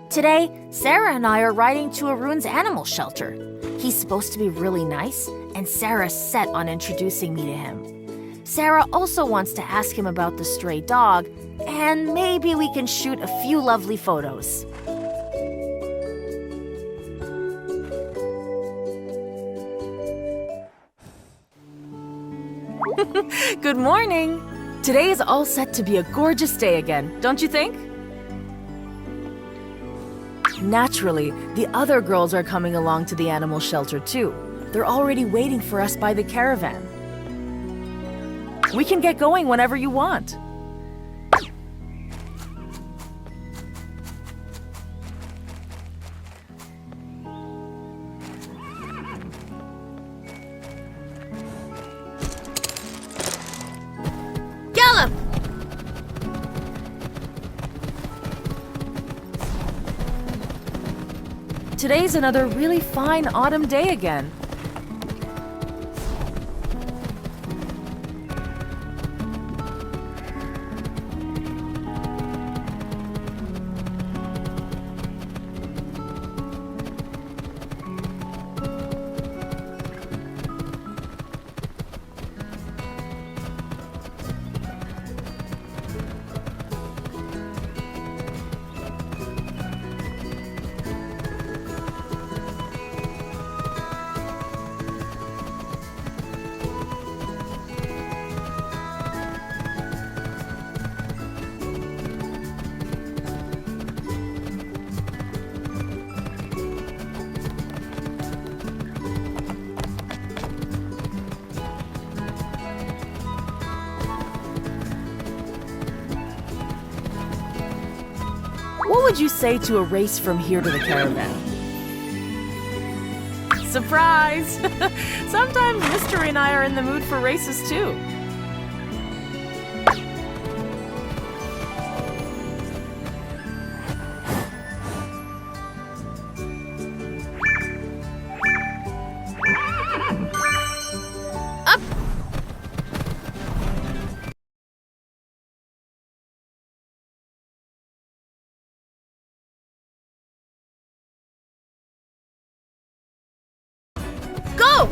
Today, Sarah and I are riding to Arun's animal shelter. He's supposed to be really nice, and Sarah's set on introducing me to him. Sarah also wants to ask him about the stray dog, and maybe we can shoot a few lovely photos. Good morning! Today is all set to be a gorgeous day again, don't you think? Naturally, the other girls are coming along to the animal shelter too. They're already waiting for us by the caravan. We can get going whenever you want. Gallop! Today's another really fine autumn day again. What would you say to a race from here to the caravan? Surprise! Sometimes Mystery and I are in the mood for races too. Up! Go!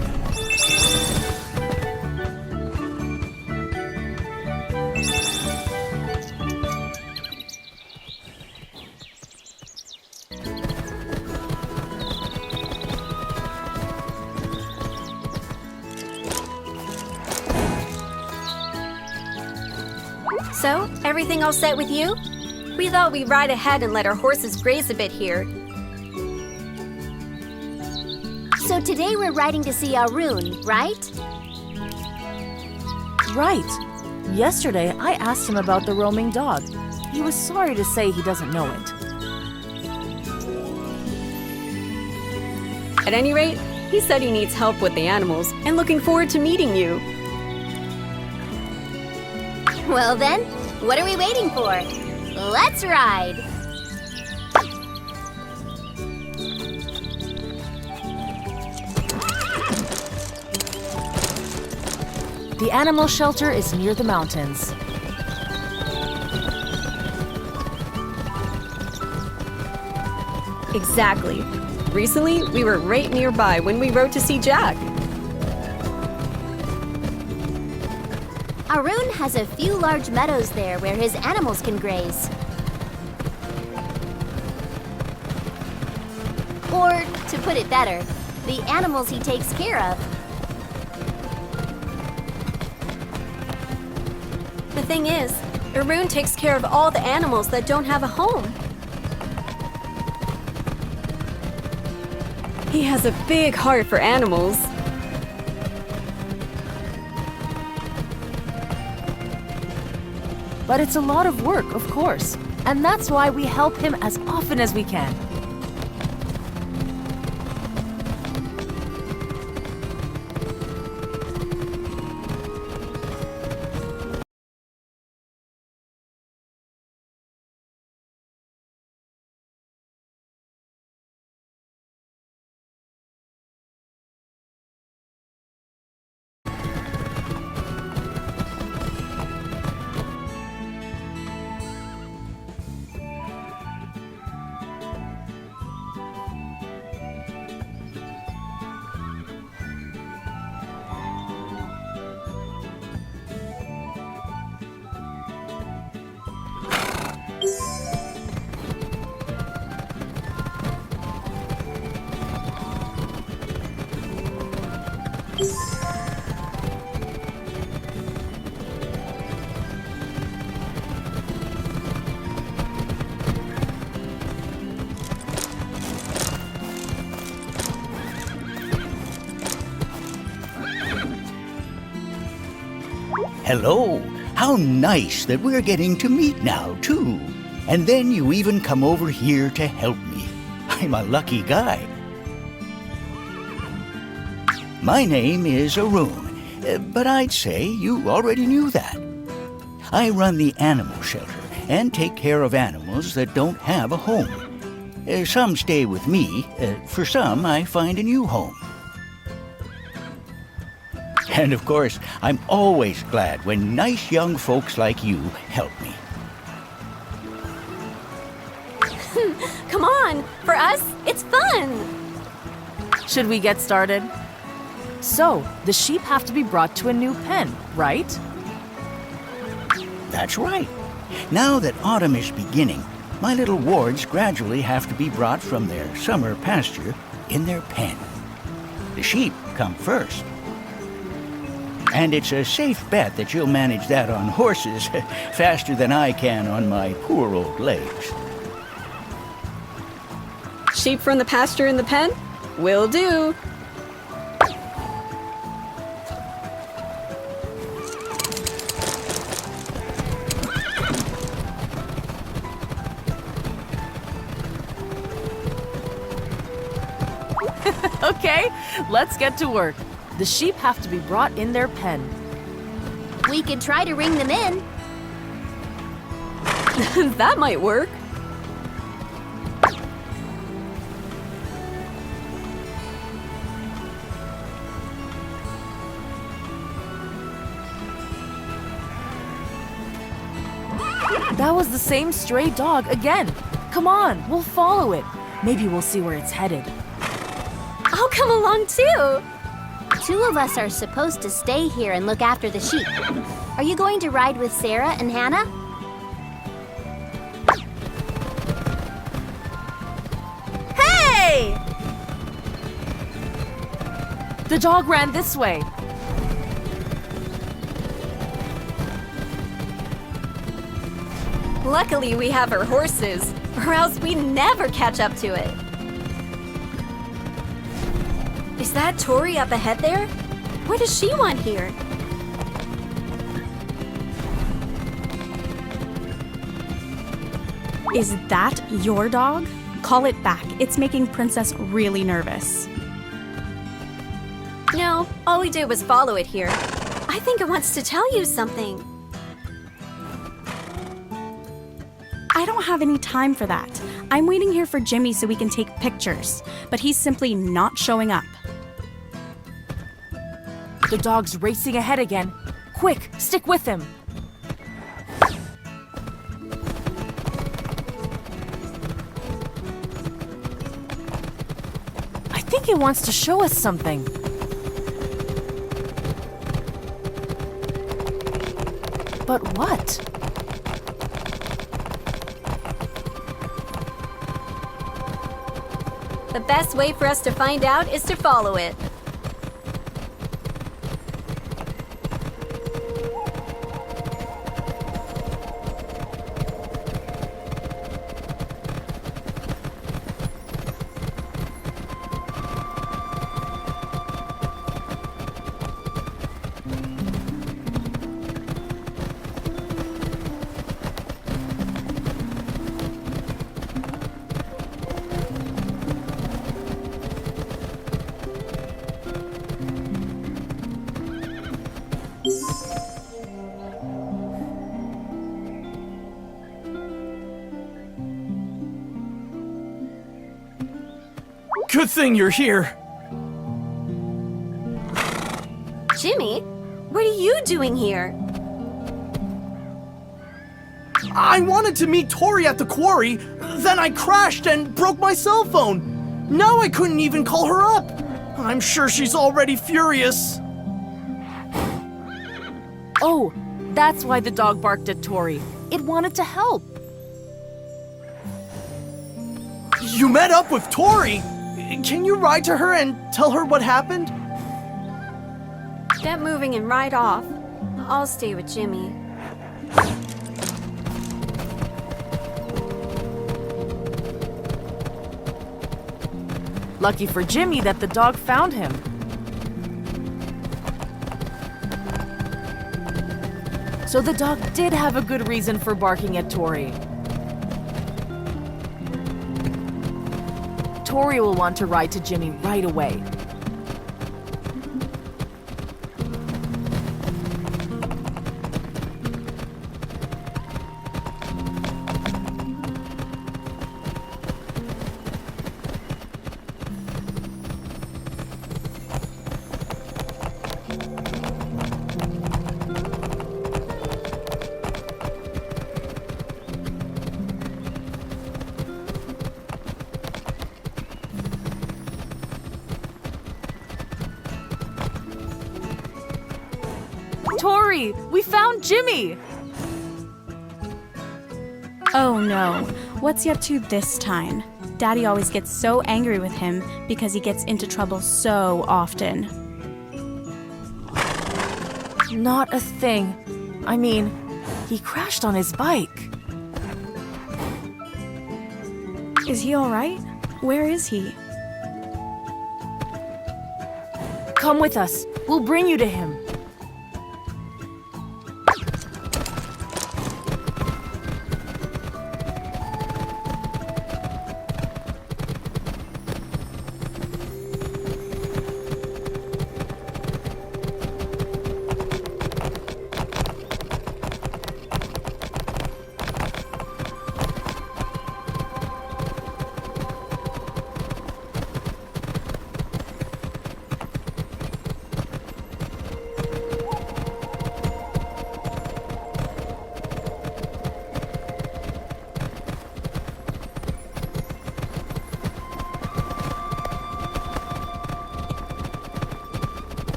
So, everything all set with you? We thought we'd ride ahead and let our horses graze a bit here. So today we're riding to see Arun, right? Right. Yesterday, I asked him about the roaming dog. He was sorry to say he doesn't know it. At any rate, he said he needs help with the animals and looking forward to meeting you. Well then, what are we waiting for? Let's ride! The animal shelter is near the mountains. Exactly. Recently, we were right nearby when we rode to see Jack. Arun has a few large meadows there where his animals can graze. Or, to put it better, the animals he takes care of. The thing is, Arun takes care of all the animals that don't have a home. He has a big heart for animals. But it's a lot of work, of course, and that's why we help him as often as we can. Hello. How nice that we're getting to meet now, too. And then you even come over here to help me. I'm a lucky guy. My name is Arun, but I'd say you already knew that. I run the animal shelter and take care of animals that don't have a home. Some stay with me. For some, I find a new home. And of course, I'm always glad when nice young folks like you help me. Come on! For us, it's fun! Should we get started? So, the sheep have to be brought to a new pen, right? That's right. Now that autumn is beginning, my little wards gradually have to be brought from their summer pasture in their pen. The sheep come first. And it's a safe bet that you'll manage that on horses faster than I can on my poor old legs. Sheep from the pasture in the pen? Will do! Okay, let's get to work. The sheep have to be brought in their pen. We could try to ring them in. That might work. That was the same stray dog again. Come on, we'll follow it. Maybe we'll see where it's headed. I'll come along too! 2 of us are supposed to stay here and look after the sheep. Are you going to ride with Sarah and Hannah? Hey! The dog ran this way. Luckily, we have our horses, or else we'd never catch up to it. Is that Tori up ahead there? What does she want here? Is that your dog? Call it back. It's making Princess really nervous. No, all we did was follow it here. I think it wants to tell you something. I don't have any time for that. I'm waiting here for Jimmy so we can take pictures, but he's simply not showing up. The dog's racing ahead again. Quick, stick with him. I think it wants to show us something. But what? The best way for us to find out is to follow it. Good thing you're here. Jimmy, what are you doing here? I wanted to meet Tori at the quarry, then I crashed and broke my cell phone. Now I couldn't even call her up. I'm sure she's already furious. Oh, that's why the dog barked at Tori. It wanted to help. You met up with Tori? Can you ride to her and tell her what happened? Get moving and ride off. I'll stay with Jimmy. Lucky for Jimmy that the dog found him. So the dog did have a good reason for barking at Tori. Tori will want to ride to Jimmy right away. Tori, we found Jimmy! Oh no, what's he up to this time? Daddy always gets so angry with him because he gets into trouble so often. Not a thing. I mean, he crashed on his bike. Is he alright? Where is he? Come with us. We'll bring you to him.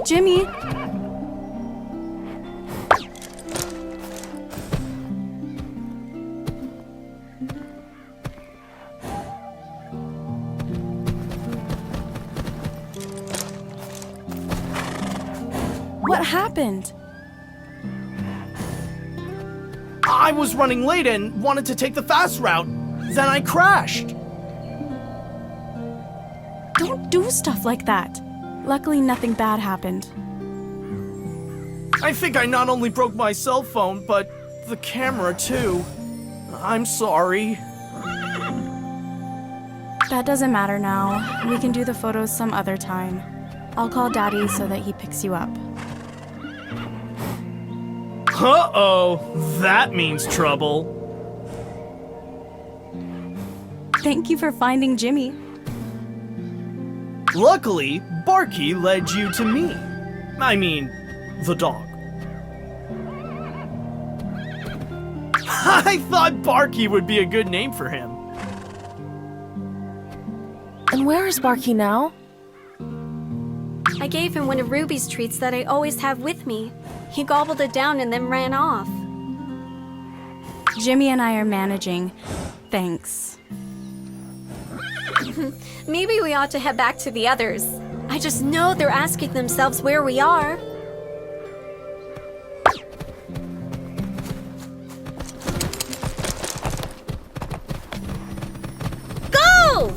Jimmy! What happened? I was running late and wanted to take the fast route. Then I crashed. Don't do stuff like that. Luckily, nothing bad happened. I think I not only broke my cell phone, but the camera too. I'm sorry. That doesn't matter now. We can do the photos some other time. I'll call Daddy so that he picks you up. Uh-oh, that means trouble. Thank you for finding Jimmy. Luckily, Barky led you to me. I mean, the dog. I thought Barky would be a good name for him. And where is Barky now? I gave him one of Ruby's treats that I always have with me. He gobbled it down and then ran off. Jimmy and I are managing. Thanks. Maybe we ought to head back to the others. I just know they're asking themselves where we are. Go!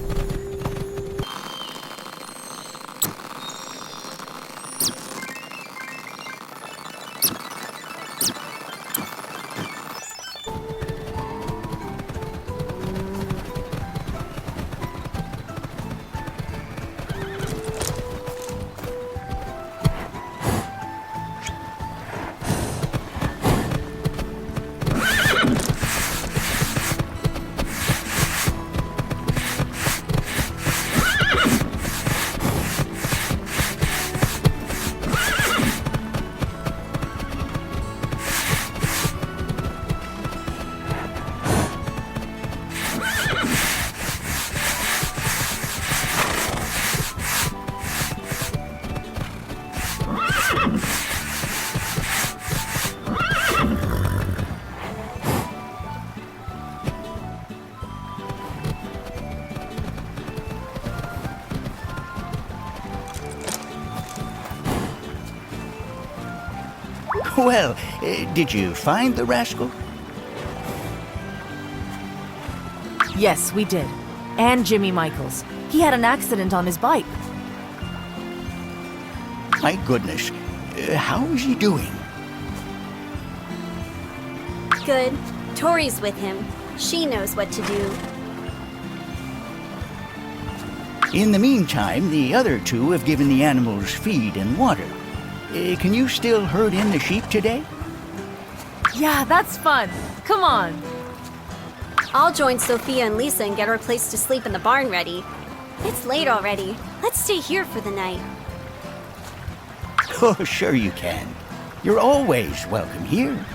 Well, did you find the rascal? Yes, we did. And Jimmy Michaels. He had an accident on his bike. My goodness, how is he doing? Good. Tori's with him. She knows what to do. In the meantime, the other two have given the animals feed and water. Can you still herd in the sheep today? Yeah, that's fun. Come on. I'll join Sophia and Lisa and get our place to sleep in the barn ready. It's late already. Let's stay here for the night. Oh, sure you can. You're always welcome here.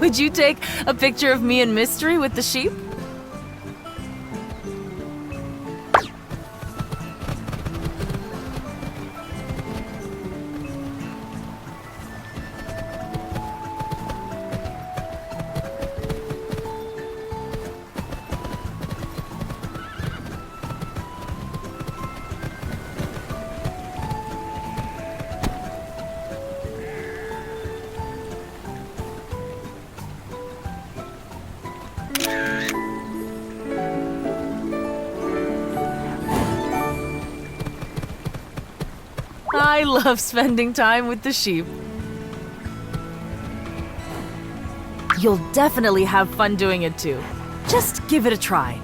Would you take a picture of me and Mystery with the sheep? I love spending time with the sheep. You'll definitely have fun doing it too. Just give it a try.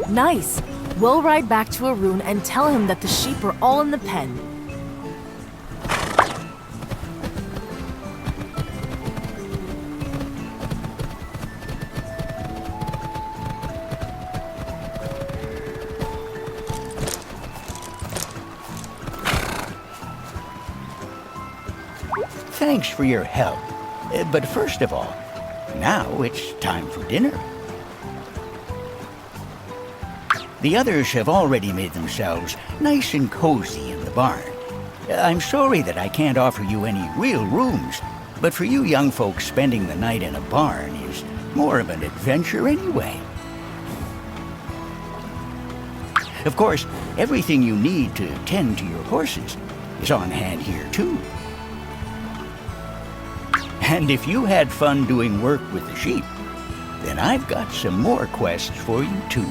Nice. We'll ride back to Arun and tell him that the sheep are all in the pen. Thanks for your help. But first of all, now it's time for dinner. The others have already made themselves nice and cozy in the barn. I'm sorry that I can't offer you any real rooms, but for you young folks, spending the night in a barn is more of an adventure anyway. Of course, everything you need to tend to your horses is on hand here too. And if you had fun doing work with the sheep, then I've got some more quests for you too.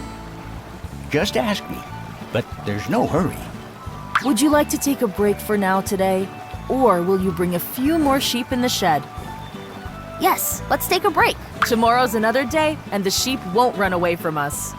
Just ask me, but there's no hurry. Would you like to take a break for now today? Or will you bring a few more sheep in the shed? Yes, let's take a break. Tomorrow's another day, and the sheep won't run away from us.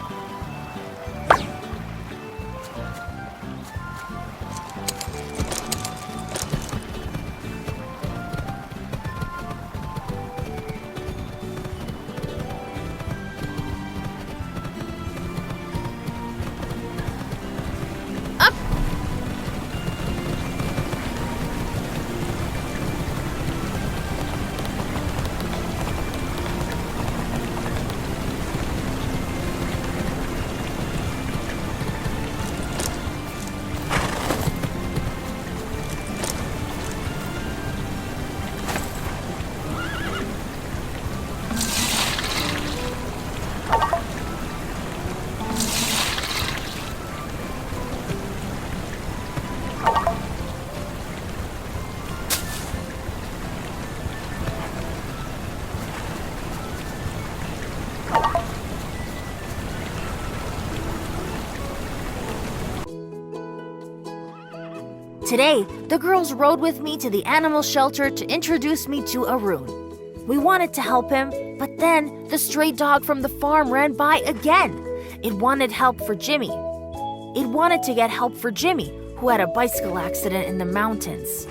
Today, the girls rode with me to the animal shelter to introduce me to Arun. We wanted to help him, but then the stray dog from the farm ran by again. It wanted help for Jimmy. It wanted to get help for Jimmy, who had a bicycle accident in the mountains.